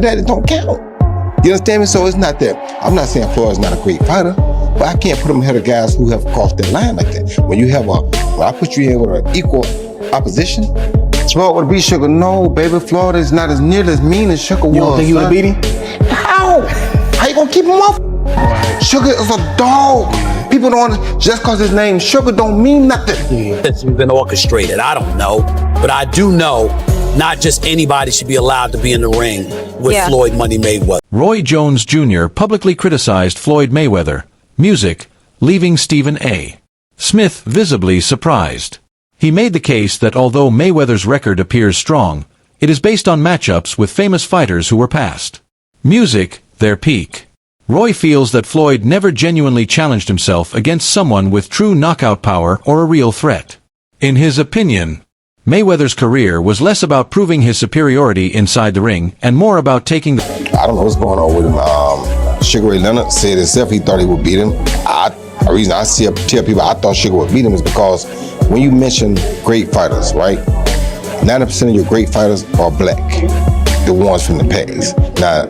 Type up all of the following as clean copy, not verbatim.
That it don't count. You understand me? So it's not that. I'm not saying Floyd's not a great fighter, but I can't put him ahead of guys who have crossed that line like that. When you have when I put you in with an equal opposition, Floyd would beat Sugar. No, baby, Floyd is not as nearly as mean as Sugar was. You don't think you would have beat him? How? How you gonna keep him off? Sugar is a dog. People don't, just cause his name Sugar don't mean nothing. It's been orchestrated. I don't know. But I do know not just anybody should be allowed to be in the ring with Floyd Money Mayweather. Roy Jones Jr. publicly criticized Floyd Mayweather. Music, leaving Stephen A. Smith visibly surprised. He made the case that although Mayweather's record appears strong, it is based on matchups with famous fighters who were past. Music, their peak. Roy feels that Floyd never genuinely challenged himself against someone with true knockout power or a real threat. In his opinion, Mayweather's career was less about proving his superiority inside the ring and more about taking the... I don't know what's going on with him. Sugar Ray Leonard said himself he thought he would beat him. The reason I tell people I thought Sugar would beat him is because when you mention great fighters, right? 90% of your great fighters are black. The ones from the past. Now,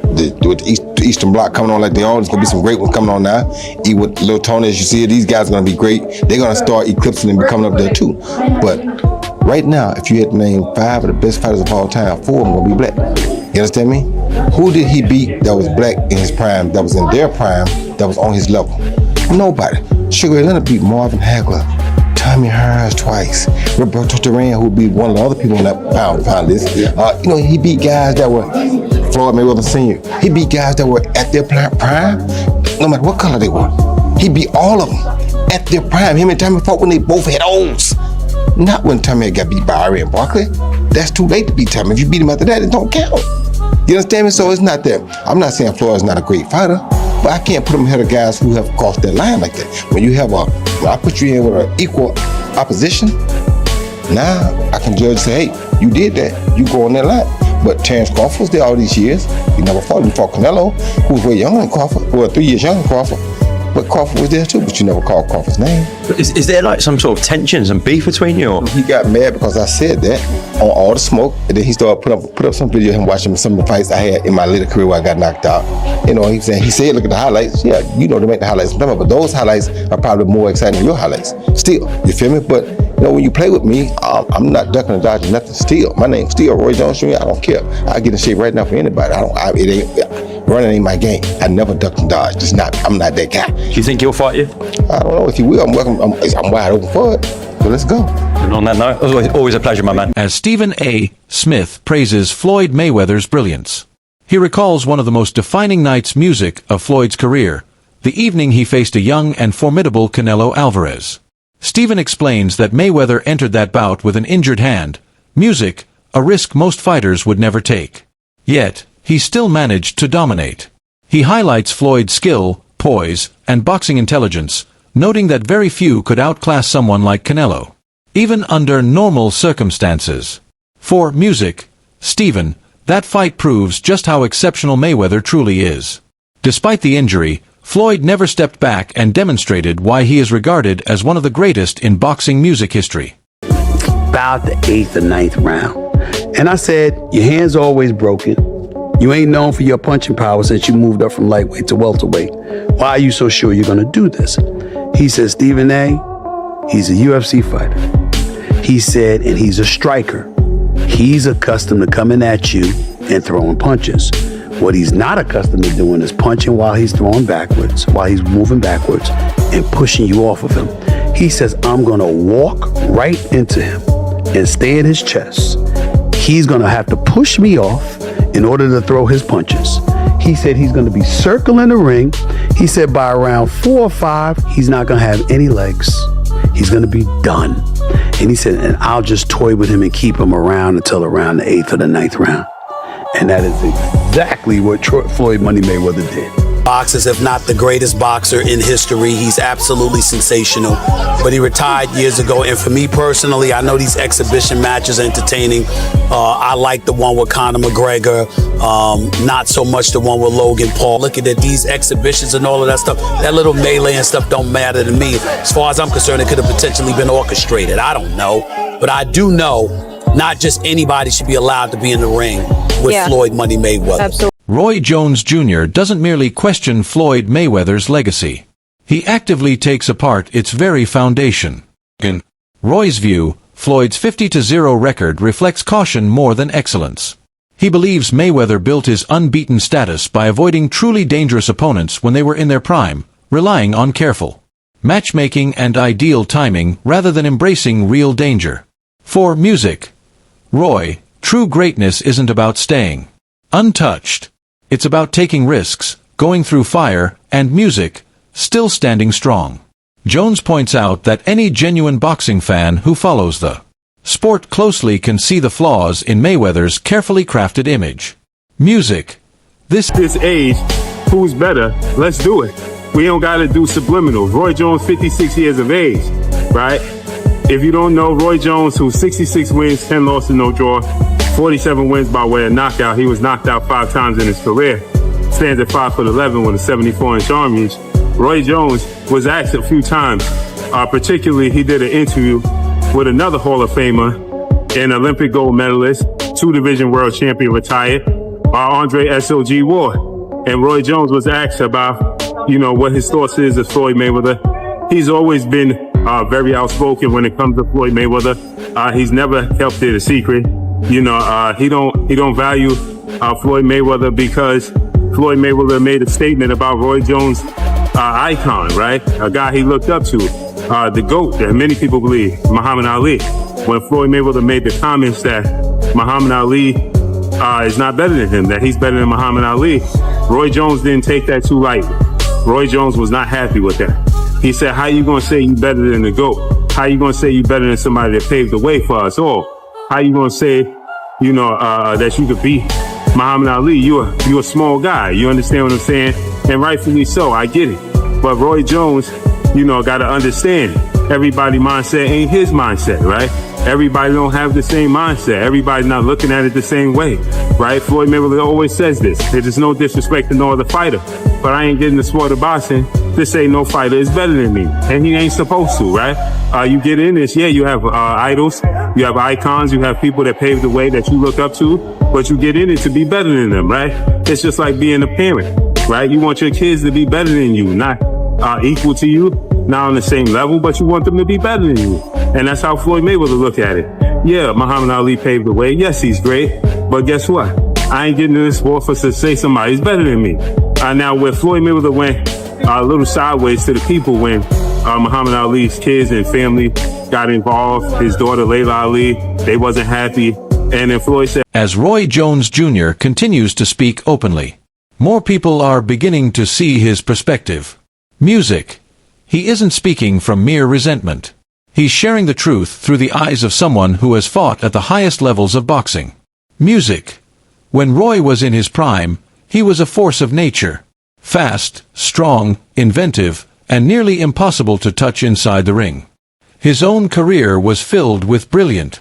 with the Eastern Bloc coming on like they are, there's going to be some great ones coming on now. Even with Lil Tony, as you see, these guys are going to be great. They're going to start eclipsing and becoming up there too. But right now, if you had to name 5 of the best fighters of all time, 4 of them will be black. You understand me? Who did he beat that was black in his prime, that was in their prime, that was on his level? Nobody. Sugar Ray Leonard beat Marvin Hagler, Tommy Hearns twice, Roberto Duran, who beat one of the other people on that pound list. He beat guys that were Floyd Mayweather Sr. He beat guys that were at their prime, no matter what color they were. He beat all of them at their prime. Him and Tommy fought when they both had O's. Not when Tommy got beat by Ari and Barkley. That's too late to beat Tommy. If you beat him after that, it don't count. You understand me? So it's not that. I'm not saying Floyd's not a great fighter, but I can't put him ahead of guys who have crossed that line like that. When I put you in with an equal opposition, now I can judge and say, hey, you did that. You go on that line. But Terrence Crawford was there all these years. He never fought. He fought Canelo, who was way younger than Crawford. Well, 3 years younger than Crawford. But Crawford was there too, but you never called Crawford's name. Is there like some sort of tensions and beef between you? Or? He got mad because I said that on All the Smoke, and then he started put up some video of him watching some of the fights I had in my later career where I got knocked out. He said, look at the highlights. Yeah, they make the highlights, but those highlights are probably more exciting than your highlights. Still, you feel me? But when you play with me, I'm not ducking and dodging nothing. Still, my name's still Roy Jones Jr. I don't care. I get in shape right now for anybody. Running ain't my game. I never duck and dodge. I'm not that guy. Do you think he'll fight you? I don't know if he will. I'm wide open for it. So let's go. And on that note, always a pleasure, my man. As Stephen A. Smith praises Floyd Mayweather's brilliance. He recalls one of the most defining nights music of Floyd's career, the evening he faced a young and formidable Canelo Alvarez. Stephen explains that Mayweather entered that bout with an injured hand, music, a risk most fighters would never take. Yet, he still managed to dominate. He highlights Floyd's skill, poise, and boxing intelligence, noting that very few could outclass someone like Canelo, even under normal circumstances. For Music, Stephen, that fight proves just how exceptional Mayweather truly is. Despite the injury, Floyd never stepped back and demonstrated why he is regarded as one of the greatest in boxing music history. About the 8th or 9th round. And I said, your hand's always broken. You ain't known for your punching power since you moved up from lightweight to welterweight. Why are you so sure you're gonna do this? He said, Stephen A., he's a UFC fighter. He said, and he's a striker. He's accustomed to coming at you and throwing punches. What he's not accustomed to doing is punching while he's throwing backwards, while he's moving backwards and pushing you off of him. He says, I'm gonna walk right into him and stay at his chest. He's gonna have to push me off in order to throw his punches. He said he's gonna be circling the ring. He said by around 4 or 5, he's not gonna have any legs. He's gonna be done. And he said, and I'll just toy with him and keep him around until around the 8th or the 9th round. And that is exactly what Floyd Money Mayweather did. Boxers, if not the greatest boxer in history. He's absolutely sensational. But he retired years ago, and for me personally, I know these exhibition matches are entertaining. I like the one with Conor McGregor, not so much the one with Logan Paul. Looking at these exhibitions and all of that stuff, that little melee and stuff don't matter to me. As far as I'm concerned, it could have potentially been orchestrated. I don't know. But I do know not just anybody should be allowed to be in the ring with Floyd Money Mayweather. Absolutely. Roy Jones Jr. doesn't merely question Floyd Mayweather's legacy. He actively takes apart its very foundation. In Roy's view, Floyd's 50-0 record reflects caution more than excellence. He believes Mayweather built his unbeaten status by avoiding truly dangerous opponents when they were in their prime, relying on careful matchmaking and ideal timing rather than embracing real danger. For music, Roy, true greatness isn't about staying untouched. It's about taking risks, going through fire, and music, still standing strong. Jones points out that any genuine boxing fan who follows the sport closely can see the flaws in Mayweather's carefully crafted image. Music. This age, who's better? Let's do it. We don't gotta do subliminals. Roy Jones, 56 years of age, right? If you don't know, Roy Jones, who's 66 wins, 10 losses, no draw, 47 wins by way of knockout. He was knocked out 5 times in his career. Stands at 5'11" with a 74-inch arm reach. Roy Jones was asked a few times, particularly he did an interview with another Hall of Famer, an Olympic gold medalist, 2-division world champion retired, Andre SOG Ward. And Roy Jones was asked about, what his thoughts is of Floyd Mayweather. He's always been very outspoken when it comes to Floyd Mayweather. He's never kept it a secret. He don't value Floyd Mayweather because Floyd Mayweather made a statement about Roy Jones' icon, right? A guy he looked up to, the GOAT that many people believe, Muhammad Ali. When Floyd Mayweather made the comments that Muhammad Ali is not better than him, that he's better than Muhammad Ali, Roy Jones didn't take that too lightly. Roy Jones was not happy with that. He said, how you gonna say you better than the GOAT? How you gonna say you better than somebody that paved the way for us all? How you gonna say, that you could beat Muhammad Ali? You're a small guy. You understand what I'm saying? And rightfully so, I get it. But Roy Jones, gotta understand, everybody's mindset ain't his mindset, right? Everybody don't have the same mindset. Everybody's not looking at it the same way, right? Floyd Mayweather always says this. There's no disrespect to no other fighter, but I ain't getting the sport of boxing to say no fighter is better than me. And he ain't supposed to, right? You get in this, you have idols, you have icons, you have people that pave the way that you look up to, but you get in it to be better than them, right? It's just like being a parent, right? You want your kids to be better than you, not equal to you, not on the same level, but you want them to be better than you. And that's how Floyd Mayweather look at it. Yeah, Muhammad Ali paved the way. Yes, he's great. But guess what? I ain't getting in this sport for to say somebody's better than me. Now, where Floyd Mayweather went a little sideways to the people when Muhammad Ali's kids and family got involved, his daughter Layla Ali, they wasn't happy. And then Floyd said, as Roy Jones Jr. continues to speak openly, more people are beginning to see his perspective. Music. He isn't speaking from mere resentment. He's sharing the truth through the eyes of someone who has fought at the highest levels of boxing. Music. When Roy was in his prime, he was a force of nature. Fast, strong, inventive, and nearly impossible to touch inside the ring. His own career was filled with brilliant